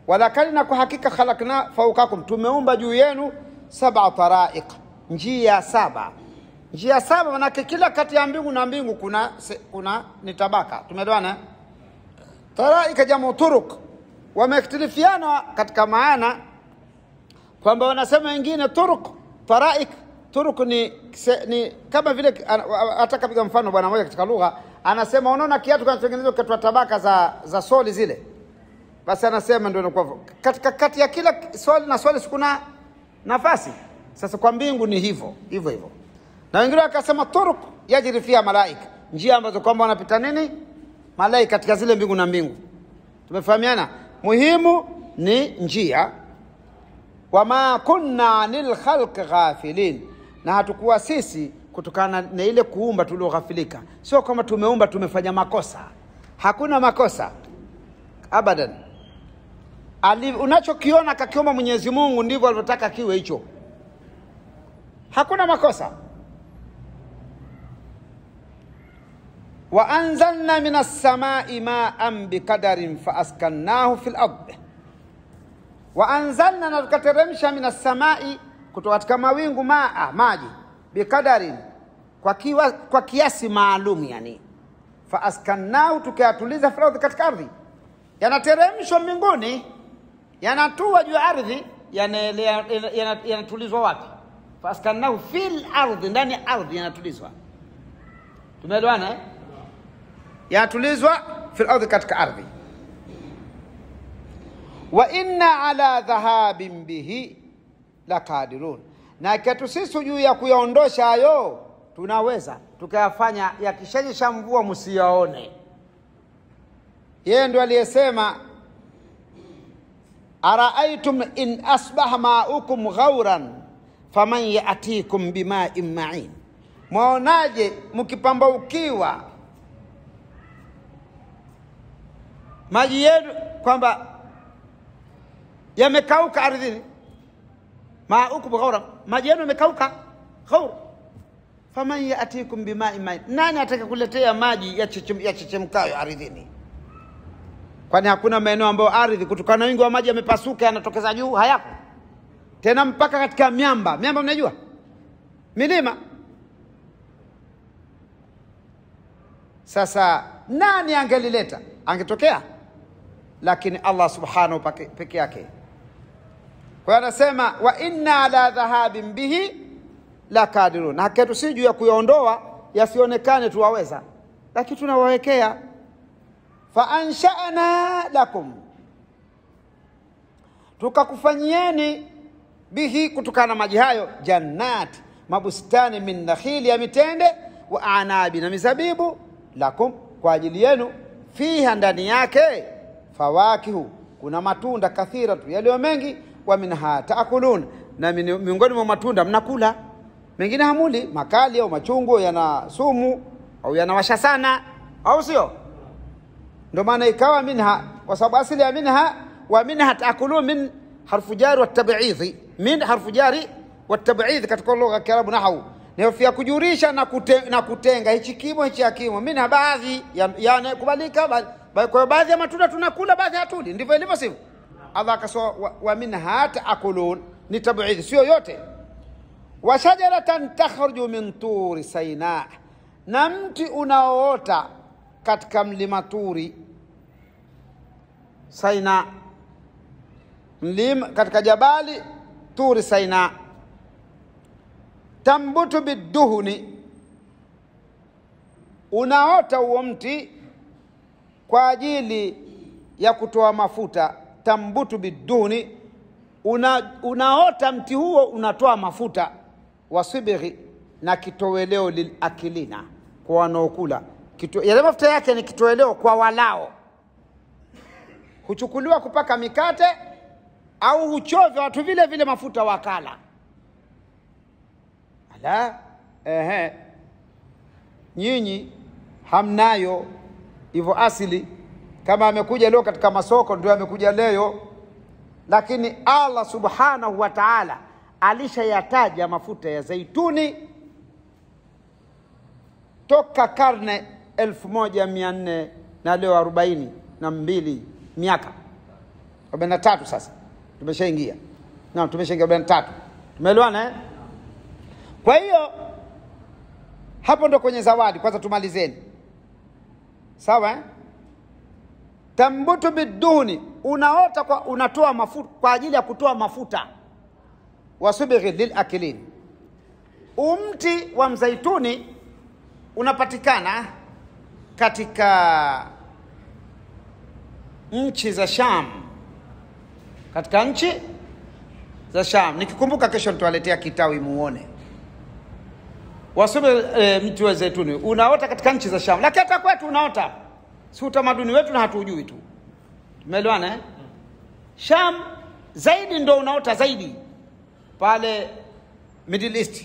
walakad, na kwa hakika khalaqna fawqakum, tumeumba juu yenu sab'a tara'iq, njia saba. Njia saba maana kila kati ya mbingu na mbingu kuna ni tabaka. Tumeelewana? Taraika jamu turuq, wamekhtilifiana katika maana kwamba wanasema wengine turuq, taraik. Turuq ni kama vile, ataka piga mfano bwana mmoja katika lugha, anasema unaona kiatu kinachotengenezwa kwa tabaka za soli zile, basi anasema ndio inakuwa katika kati ya kila soli na soli kuna nafasi. Sasa kwa mbingu ni hivyo hivyo. Na wengine wakasema turuq yajri fiha malaika, njia ambazo kwamba wanapita nini? Malaika katika zile mbingu na mbingu. Tumefahamiana? Muhimu ni njia. Wama kunna anil khalq ghafilin, na hatukuwa sisi kutokana na ile kuumba tulioghafilika. Sio kama tumeumba tumefanya makosa. Hakuna makosa abadan. Unachokiona kakiomba Mwenyezi Mungu ndivyo alivyotaka kiwe hicho. Hakuna makosa. Wa anzalna minas samai ma'an biqadarin fa askannahu fil ardh. Wa anzalna, na tukateremsha minas samai, kutoka katika mawingu, maji, biqadarin, kwa kiasi maalum, yani fa askannahu, tukayatuliza fil ardh, katika ardhi. Yanateremshwa mbinguni, yanatua juu ardhi, yanatulizwa wapi? Fa askannahu fil ardh, ndani ya ardhi yanatulizwa. Tumeelewana? Yanatulizwa fil ardhi, katika ardhi. Wa inna ala dhahabin bihi laqadirun, na kitu sisi juu ya kuyaondosha hayo tunaweza tukayafanya, yakishanyesha mvua msiyaone. Yeye ndio aliyesema araaitum in asbaha ma'ukum ghauran faman ya'tikum bima'in ma'in, mwaonaje mkipambaukiwa maji yenu kwamba yamekauka ardhini? Ma'ukum ghauran, maji yenu yamekauka ghaur, faman ya'tikum bima'in ma'in, nani atakakuletea maji yachechemkayo ardhini? Kwani hakuna maeneo ambayo ardhi kutokana na wingi wa maji yamepasuka yanatokeza juu? Hayako tena, mpaka katika miamba. Mnajua milima. Sasa nani angelileta? Angetokea, lakini Allah subhanahu peke yake. Kwa hiyo anasema wa inna ala dhahabin bihi la kadirun, na hakika si juu ya kuyaondoa yasionekane tuwaweza, lakini tunawawekea. Fa ansha'na lakum, tukakufanyieni bihi, kutokana maji hayo, jannat, mabustani, min nakhili, ya mitende, wa anabi, na mizabibu, lakum, kwa ajili yenu, fiha, ndani yake, fawakihu, kuna matunda, kathira tu, yaliyo mengi, wa minha taakulun, na miongoni mwa matunda mnakula, mengine hamuli, makali au machungu, yana sumu au yanawasha sana, au sio? Ndio maana ikawa minha, kwa sababu asili ya minha, wa minha taakulun, min harfu jari wa tab'idhi, min harfu jari wa tab'idhi katika lugha ya Kiarabu nahwu, na pia kujurisha na kutenga, hichi kimo hichi hakimo. Minha baadhi yani kubalika, kwa baadhi ya matunda tunakula, baadhi hatuli, ndivyo ilivyo, sivyo? Allah akasema wa minha taakulun, ni tab'idhi, sio yote. Wa shajaratan takhruju min turi Saina, na mti unaoota katika mlima Turi Saina, mlima katika jabali Turi Saina, tambutu biduhuni, unaota huo mti kwa ajili ya kutoa mafuta. Tambutu biduhuni, unaota mti huo unatoa mafuta, wasibiri, na kitoweleo lilakilina, kwa wanaokula. Yale mafuta yake ni kitoweleo kwa walao, huchukuliwa kupaka mikate au huchovya watu vile vile mafuta wakala. Ala, nyinyi hamnayo hivyo asili. Kama amekuja leo katika masoko ndio amekuja leo, lakini Allah subhanahu wa ta'ala alishayataja mafuta ya zaituni toka karne 1400 na leo 42 miaka 43 sasa tumeshaingia. Na tumeshaingia 43. Tumeelewana eh? Kwa hiyo hapo ndo kwenye zawadi. Kwanza tumalizeni. Sawa eh? Tambutu biduni, unaota kwa unatoa mafuta kwa ajili ya kutoa mafuta. Wasubighi lilakilin, umti wa mzaituni unapatikana katika nchi za Sham, katika nchi za Sham. Nikikumbuka kesho nitawaletea kitawi muone. Wasubighi mti wa zaituni unaota katika nchi za Sham, lakini hata kwetu unaota. Si utamaduni wetu na hatujui tu. Tumeelewana eh? Sham zaidi ndo unaota zaidi pale Middle East.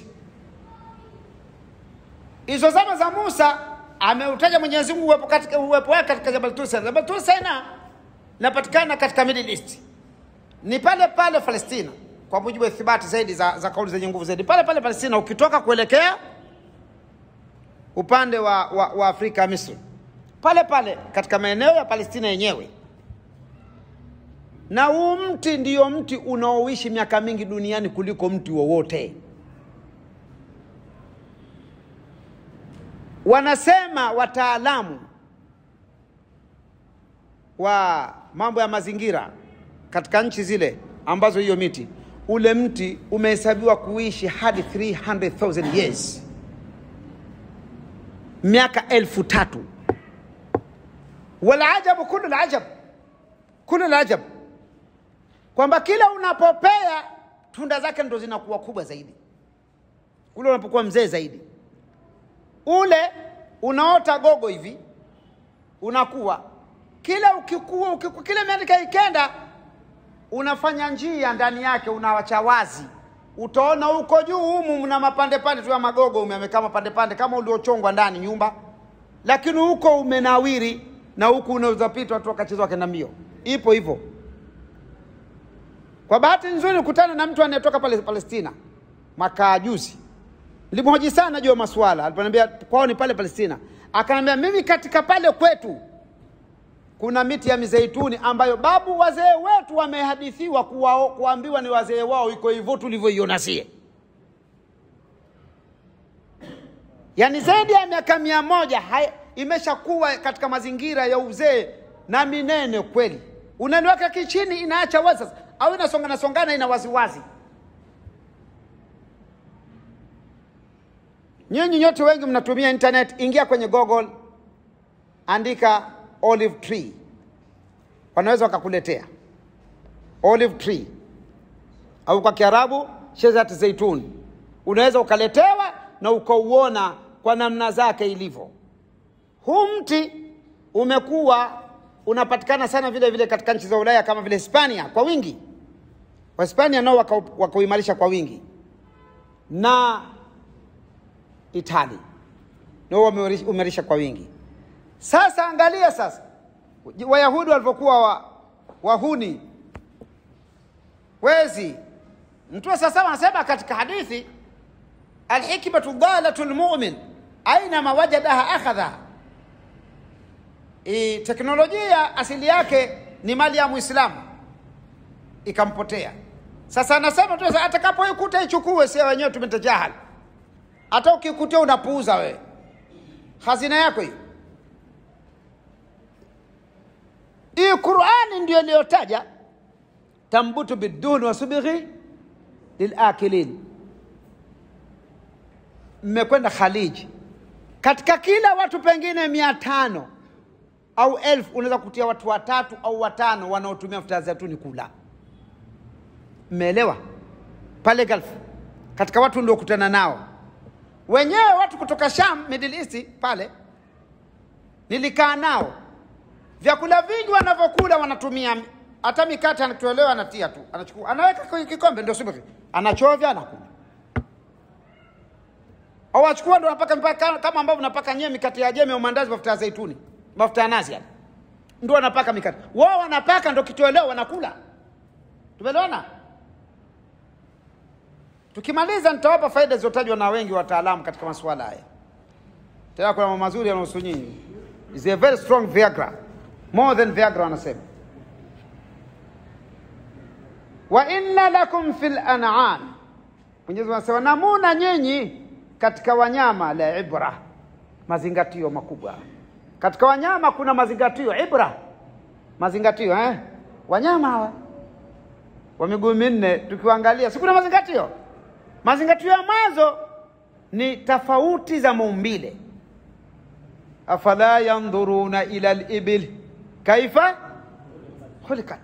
Hizo zama za Musa ameutaja Mwenyezi Mungu uwepo wake katika Jabal Tur Saina. Jabal Tur Saina linapatikana katika Middle East. Ni pale pale Palestina, kwa mujibu wa ithibati zaidi za kauli zenye nguvu zaidi. Pale pale Palestina ukitoka kuelekea upande wa Afrika, Misri. Pale pale katika maeneo ya Palestina yenyewe. Na huu mti ndio mti unaoishi miaka mingi duniani kuliko mti wowote. Wanasema wataalamu wa mambo ya mazingira katika nchi zile ambazo hiyo miti, ule mti umehesabiwa kuishi hadi 300,000 years, miaka 3,000. Wala ajabu, kullu alajab, kwamba kila unapopea tunda zake ndo zinakuwa kubwa zaidi, kule unapokuwa mzee zaidi. Ule unaota gogo hivi unakuwa, kila ukikua kila miaka ikenda unafanya njia ndani yake, unawacha wazi. Utaona huko juu humu mna mapande pande tu ya magogo, umeameka mapande pande kama uliochongwa ndani nyumba, lakini huko umenawiri, na huku unaweza pita watu wakacheza wakaenda mbio. Ipo hivyo. Kwa bahati nzuri kukutana na mtu anayetoka pale Palestina mwaka juzi. Nilimhoji sana juu ya masuala. Aliponiambia kwao ni pale Palestina. Akaniambia mimi katika pale kwetu kuna miti ya mizeituni ambayo babu wazee wetu wamehadithiwa kuambiwa ni wazee wao iko hivyo tulivyoiona sie. Yaani zaidi ya miaka 100 imeshakuwa katika mazingira ya uzee na minene kweli, unaniweka kichini, inaacha wazi sasa, au inasongana songana, ina waziwazi. Nyinyi nyote wengi mnatumia internet, ingia kwenye Google, andika olive tree, wanaweza wakakuletea olive tree, au kwa Kiarabu shajarat zaitun. Unaweza ukaletewa na ukauona kwa namna zake ilivyo. Huu mti umekuwa unapatikana sana vile vile katika nchi za Ulaya kama vile Hispania kwa wingi. Wa Hispania nao wakauimarisha kwa wingi, na Italy nao wameuimarisha kwa wingi. Sasa angalia sasa Wayahudi walivyokuwa wahuni wezi. Mtume sasa anasema katika hadithi, alhikmatu dalatul mu'min aina ma wajadaha akhadha. Teknolojia asili yake ni mali ya Muislamu, ikampotea. Sasa anasema tu atakapoikuta ichukue, sio wenyewe tumetajahal. Hata ukikutia unapuuza wewe, hazina yako hiyo. Hii Qur'ani ndio iliyotaja tambutu bidun wa subighi lilakilin. Mmekwenda Khaliji, katika kila watu pengine 500 au 1000 unaweza kutia watu 3 au 5 wanaotumia mafuta ya zaituni kula. Mmeelewa? Pale Gulf, katika watu ndio kutana nao wenyewe, watu kutoka Sham, Middle East pale nilikaa nao. Vyakula vingi wanavyokula wanatumia, hata mikate anatolewa, anatia tu, anachukua, anaweka kwenye kikombe, ndio subiri, anachovya, anakula. Au achukua ndio anapaka mpaka kama ambavyo unapaka nyewe mikate ya jeme au mandazi, mafuta ya zaituni, mafuta ya nazi yani. Ndio anapaka mikate. Wao wanapaka ndio kitoweo wanakula. Tumeelewana? Tukimaliza nitawapa faida zilizotajwa na wengi wataalamu katika masuala haya. Tena kuna mambo mazuri yanayohusu nyinyi. Is a very strong Viagra. More than Viagra wanasema. Wa inna lakum fil an'am. Mwenyezi Mungu anasema namuna nyinyi katika wanyama la ibra, mazingatio makubwa. Katika wanyama kuna mazingatio, ibra, mazingatio wanyama hawa wa miguu minne tukiangalia, si kuna mazingatio? Mazingatio ya mwanzo ni tofauti za maumbile. Afala yanzuruna ila al-ibil kaifa khuliqat.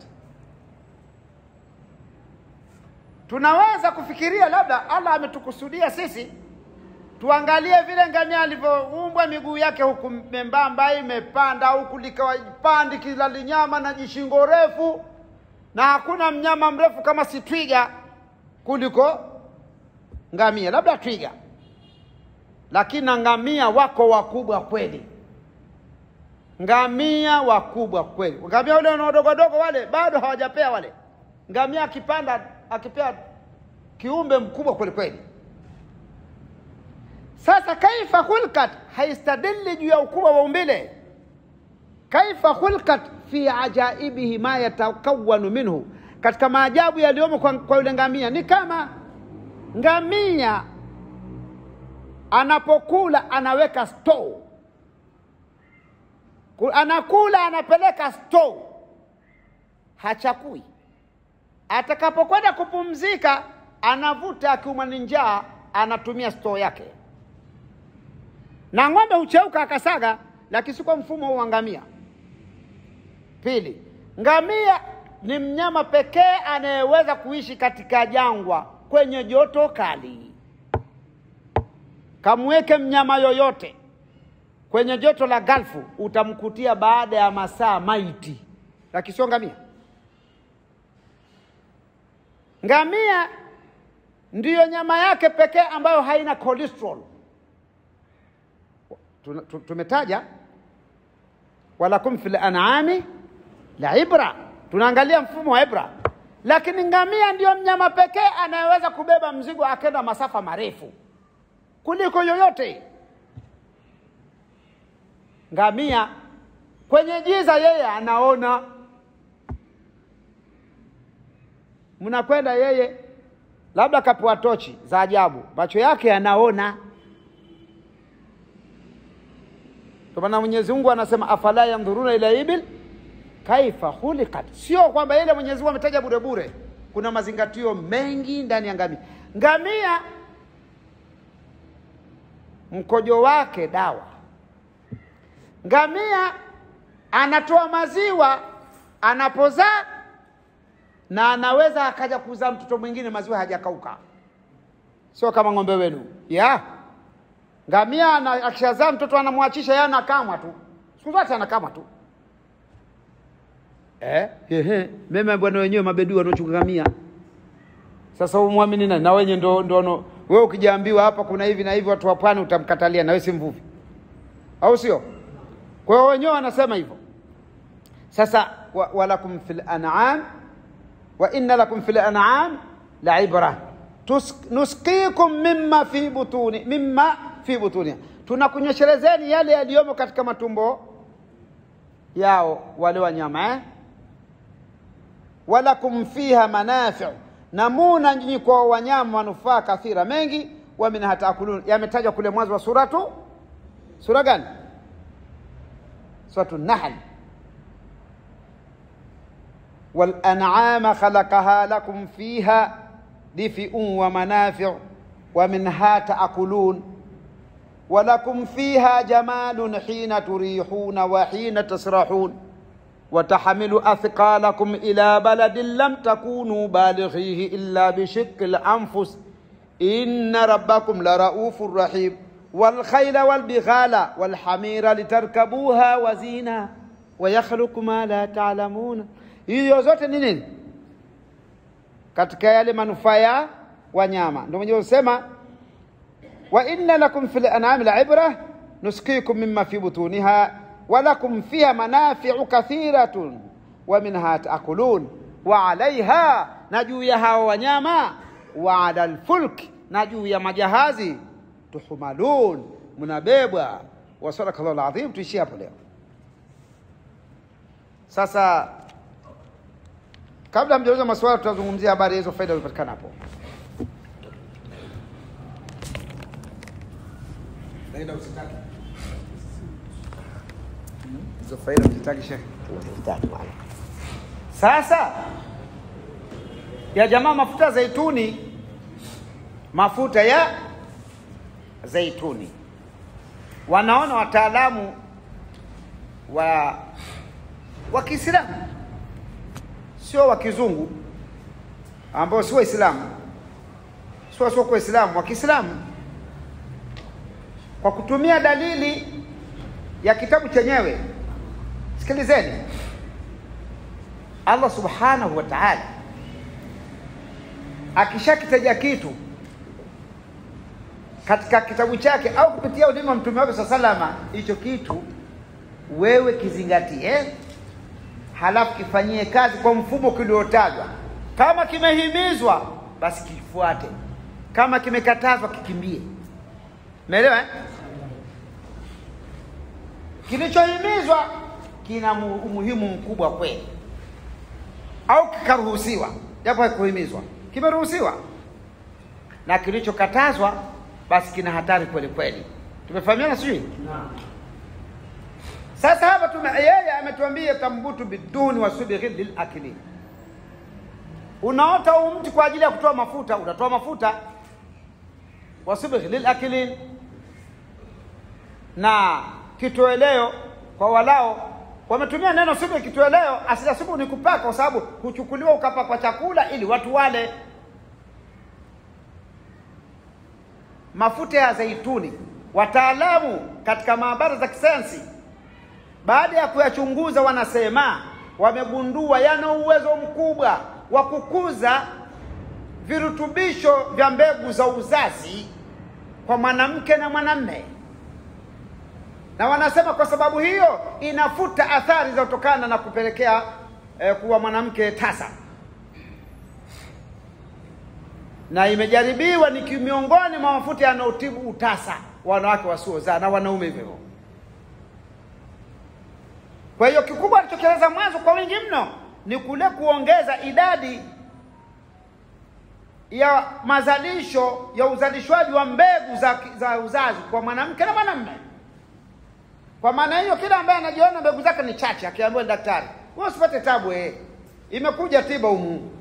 Tunaweza kufikiria labda Allah ametukusudia sisi tuangalie vile ngamia alivyoumbwa, miguu yake huku membamba imepanda, huku likawa pandi kila nyama na jishingo refu, na hakuna mnyama mrefu kama si twiga kuliko ngamia, labda twiga. Lakini ngamia wako wakubwa kweli, ngamia wakubwa kweli. Ngamia wale wadogo dogo wale bado hawajapea wale. Ngamia akipanda akipea kiumbe mkubwa kweli kweli. Sasa kaifa khulqat haistadilli juu ya ukubwa wa umbile. Kaifa khulqat fi ajaibihi ma yatakawanu minhu, katika maajabu yaliyomo kwa yule ngamia. Ni kama ngamia anapokula anaweka store, anakula anapeleka store, hachakui. Atakapokwenda kupumzika anavuta, akiuma njaa anatumia store yake. Na ng'ombe ucheuka akasaga, lakini si kwa mfumo wa ngamia. Pili, ngamia ni mnyama pekee anayeweza kuishi katika jangwa kwenye joto kali. Kamweke mnyama yoyote kwenye joto la Gulfu, utamkutia baada ya masaa maiti, lakini sio ngamia. Ngamia ndiyo nyama yake pekee ambayo haina cholesterol. Tumetaja walakum fil an'ami la ibra, tunaangalia mfumo wa ibra. Lakini ngamia ndiyo mnyama pekee anayeweza kubeba mzigo akenda masafa marefu kuliko yoyote. Ngamia kwenye giza yeye anaona. Mnakwenda yeye labda kapua tochi za ajabu, macho yake yanaona. Kwa maana Mwenyezi Mungu anasema afala yanzuruna ila ibil kaifa khuliqat. Sio kwamba ile Mwenyezi Mungu ametaja bure bure. Kuna mazingatio mengi ndani ya ngamia. Ngamia mkojo wake dawa. Ngamia anatoa maziwa anapozaa, na anaweza akaja kuzaa mtoto mwingine maziwa hajakauka. Sio kama ng'ombe wenu. Ngamia akishazaa mtoto anamwachisha yeye anakamwa tu. Siku zote anakamwa tu. Mema bwana wenyewe mabedu wanaochunga ngamia. Sasa umwamini nani? Na wenyewe ndo wewe ukijaambiwa hapa kuna hivi na hivi watu wa pwani utamkatalia, na wewe si mvuvi. Au sio? Kwa hiyo wenyewe wanasema hivyo. Sasa walakum fil an'am wa inna lakum fil an'am la'ibra nusqikum mimma fi butuni, tunakunyeshelezeni yale yaliyomo katika matumbo yao wale wanyama. Walakum fiha manafi', na muna nyinyi kwa wanyama manufaa kathira mengi. Wa min hatakulun, yametajwa kule mwanzo wa sura gani? Suratu Nahl. Wal an'ama khalaqaha lakum fiha dif'un wa manafi' wa minha ta'kulun wa lakum fiha jamalun hina turihuna wa hina tasrahun wa tahmilu athqalakum ila baladin lam takunu balighihi illa bi shiqqil anfus inna rabbakum la raufur rahim wal khayla wal bighala wal hamira litarkabuha wa zina wa yakhluqu ma la ta'lamun. Hiyo zote ni nini? Katika yale manufaa ya wanyama. Ndio mwenyewe usema wa inna lakum fil an'ami la'ibra nusqikum mimma fi butuniha wa lakum fiha manafi'u kathiratun wa minha ta'kulun wa 'alayha, na juu ya hao wanyama, wa 'alal fulk, na juu ya majahazi, tuhmalun, mnabebwa. Wa sadakallahu alazim. Tuishie hapo leo. Sasa kabla mjauliza maswali, tutazungumzia habari hizo, faida zinapatikana hapo. Faida usitaki. Hizo faida usitaki shekhi. Usitaki bwana. Sasa ya jamaa, mafuta zaituni, mafuta ya zaituni, wanaona wataalamu wa Kiislamu, sio wa kizungu ambao sio Waislamu, sio kwa Waislamu, wa Kiislamu, kwa kutumia dalili ya kitabu chenyewe. Sikilizeni, Allah subhanahu wa ta'ala akishakitaja kitu katika kitabu chake au kupitia ulimi wa mtume wake sallallahu, hicho kitu wewe kizingatie, halafu kifanyie kazi kwa mfumo kiliotajwa. Kama kimehimizwa basi kifuate, kama kimekatazwa kikimbie. Umeelewa? Kilichohimizwa kina umuhimu mkubwa kweli, au kikaruhusiwa, japo haikuhimizwa, kimeruhusiwa. Na kilichokatazwa basi kina hatari kweli kweli. Tumefahamiana sio? Naam. Sasa hapa yeye ametuambia tambutu biduni wa subighi lil akili. Unaota mti kwa ajili ya kutoa mafuta, unatoa mafuta. Wa subighi lil akili, na kitoeleo kwa walao. Wametumia neno subighi kitoeleo, asili subighi ni kupaka, kwa sababu huchukuliwa ukapa kwa chakula ili watu wale. Mafuta ya zaituni, wataalamu katika maabara za kisayansi baada ya kuyachunguza, wanasema wamegundua yana uwezo mkubwa wa kukuza virutubisho vya mbegu za uzazi kwa mwanamke na mwanamume. Na wanasema kwa sababu hiyo inafuta athari za kutokana na kupelekea kuwa mwanamke tasa. Na imejaribiwa ni miongoni mwa mafuta yanayotibu utasa wanawake wasiozaa na wanaume hivyo. Kwa hiyo kikubwa alichokieleza mwanzo kwa wingi mno ni kule kuongeza idadi ya mazalisho ya uzalishwaji wa mbegu za uzazi kwa mwanamke na mwanamume. Kwa maana hiyo kila ambaye anajiona mbegu zake ni chache akiambiwa daktari, wewe usipate tabu imekuja tiba humu.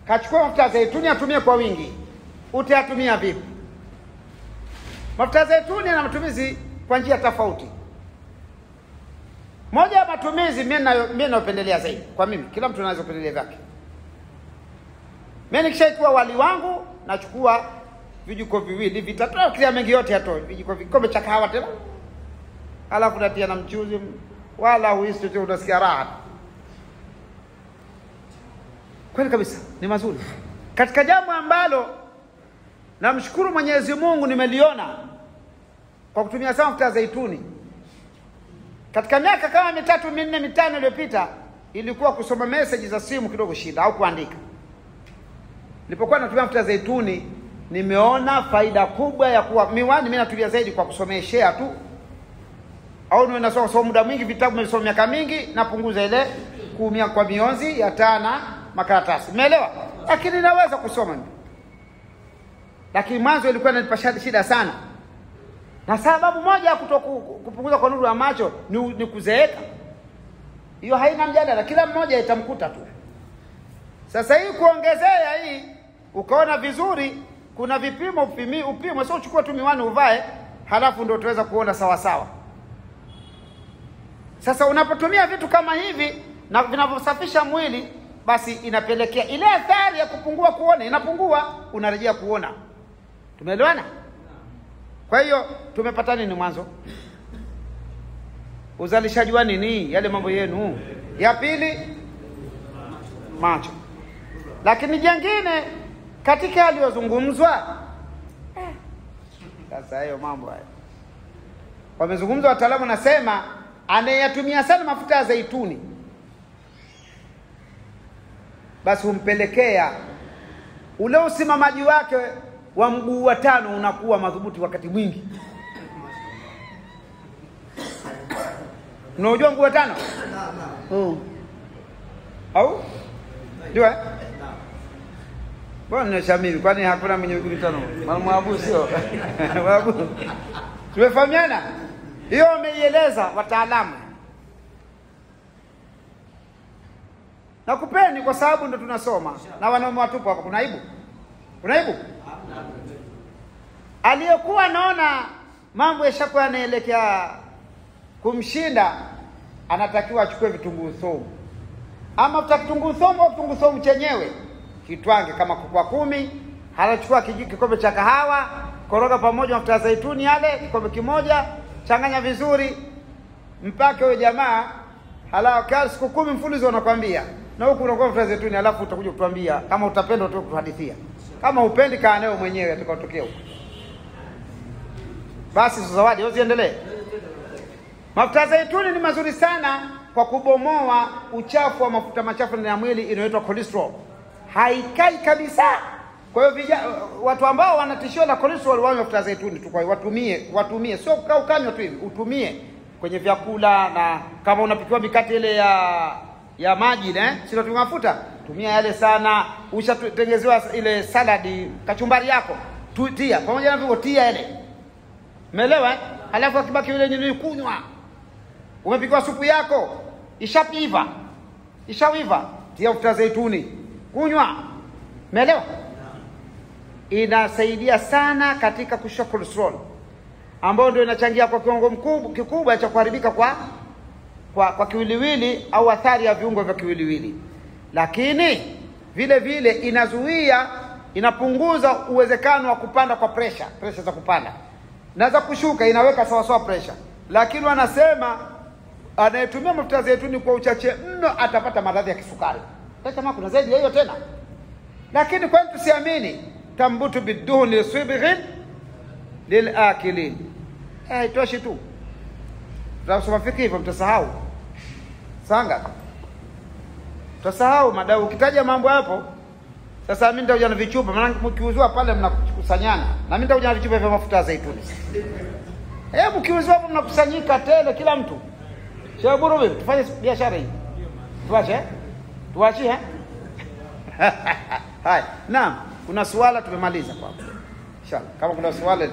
Kachukua mafuta ya zaituni atumie kwa wingi. Utayatumia vipi? Mafuta ya zaituni yana matumizi kwa njia tofauti. Moja ya matumizi mimi napendelea zaidi. Kwa mimi, kila mtu anaweza kupendelea vyake. Mimi nikishaikuwa wali wangu, nachukua vijiko viwili, vitatu, kila mengi yote yatoe. Vijiko vikombe cha kahawa tena. Alafu natia na mchuzi, wala huisi tu unasikia raha. Kweli kabisa, ni mazuri. Katika jambo ambalo namshukuru Mwenyezi Mungu nimeliona kwa kutumia mafuta ya zaituni. Katika miaka kama 3, 4, 5 iliyopita ilikuwa kusoma message za simu kidogo shida au kuandika. Nilipokuwa natumia mafuta ya zaituni nimeona faida kubwa ya kuwa miwani mimi natumia zaidi kwa kusomeshea tu. Au niwe nasoma muda mwingi vitabu nimesoma miaka mingi napunguza ile kuumia kwa mionzi ya tana makaratasi. Umeelewa? Lakini naweza kusoma mimi. Lakini mwanzo ilikuwa inanipa shida sana. Na sababu moja ya kupunguza kwa nuru ya macho ni kuzeeka. Hiyo haina mjadala, kila mmoja itamkuta tu. Sasa hii kuongezea hii ukaona vizuri, kuna vipimo upimo, sio uchukue tu miwani uvae halafu ndio utaweza kuona sawa sawa. Sasa unapotumia vitu kama hivi na vinavyosafisha mwili, basi inapelekea ile athari ya kupungua kuona inapungua, unarejea kuona. Tumeelewana? Kwa hiyo tumepata nini mwanzo? Uzalishaji wa nini? Yale mambo yenu. Ya pili, macho. Lakini jingine katika aliyozungumzwa, sasa hayo mambo haya wamezungumza wataalamu, nasema anayeyatumia sana mafuta ya zaituni basi humpelekea ule usimamaji wake wa mguu wa 5 unakuwa madhubuti wakati mwingi. Unajua mguu wa 5? Au? Ndio Bwana ni shamili, kwani hakuna mwenye miguu 5? Mwalimu Abu sio? Abu. Tumefahamiana? Hiyo wameieleza wataalamu. Nakupeni kwa sababu ndo tunasoma na wanaume watupu hapa. Kuna aibu? Kuna aibu? Aliyekuwa naona mambo yashakuwa yanaelekea kumshinda anatakiwa achukue vitunguu thomu. Ama kitunguu thomu au kitunguu thomu chenyewe kitwange kama kwa 10, halachukua kikombe cha kahawa, koroga pamoja mafuta ya zaituni yale kikombe kimoja, changanya vizuri mpaka huyo jamaa halaka siku 10 mfululizo anakuambia. Na huko unakuwa mafuta ya zaituni, alafu utakuja kutuambia kama utapenda tu kuhadithia. Kama upendi kaa nayo mwenyewe atakayotokea huko. Basi zawadi usiendelee. Mafuta ya zaituni ni mazuri sana kwa kubomoa uchafu wa mafuta machafu ndani ya mwili inayoitwa cholesterol. Haikai kabisa. Kwa hiyo watu ambao wanatishio la cholesterol wao mafuta ya zaituni tu, kwa hiyo watumie sio ukanywa tu hivi, utumie kwenye vyakula. Na kama unapikiwa mikate ile ya maji sio tu mafuta, tumia yale sana. Ushatengezewa ile saladi kachumbari yako, tia pamoja na vile tia ile. Umeelewa? Halafu akibaki yule nini kunywa. Umepikiwa supu yako, ishawiva, tia mafuta ya zaituni, kunywa. Umeelewa? Inasaidia sana katika kushusha cholesterol, ambayo ndio inachangia kwa kiwango kikubwa cha kuharibika kwa kiwiliwili au athari ya viungo vya kiwiliwili. Lakini vile vile inapunguza uwezekano wa kupanda kwa pressure za kupanda. Na za kushuka inaweka sawa sawa pressure. Lakini wanasema anayetumia mafuta ya zaituni kwa uchache mno atapata maradhi ya kisukari. Kama kuna zaidi hiyo tena. Lakini kwa nini tusiamini? Tambutu biduhun lisibghin lilakilin. Itoshi tu. Tunasoma fikri hivyo mtasahau. Sanga. Tutasahau madau ukitaja mambo hapo. Sasa mimi nitakuja na vichupa, maana mkiuzwa pale mnakusanyana. Na mimi nitakuja na vichupa vya mafuta ya zaituni. Hebu kiuzwa hapo mnakusanyika tele kila mtu. Sheikh Burubi, tufanye biashara hii. Tuache Hai. Naam, kuna swala tumemaliza kwa hapo. Inshallah. Kama kuna swala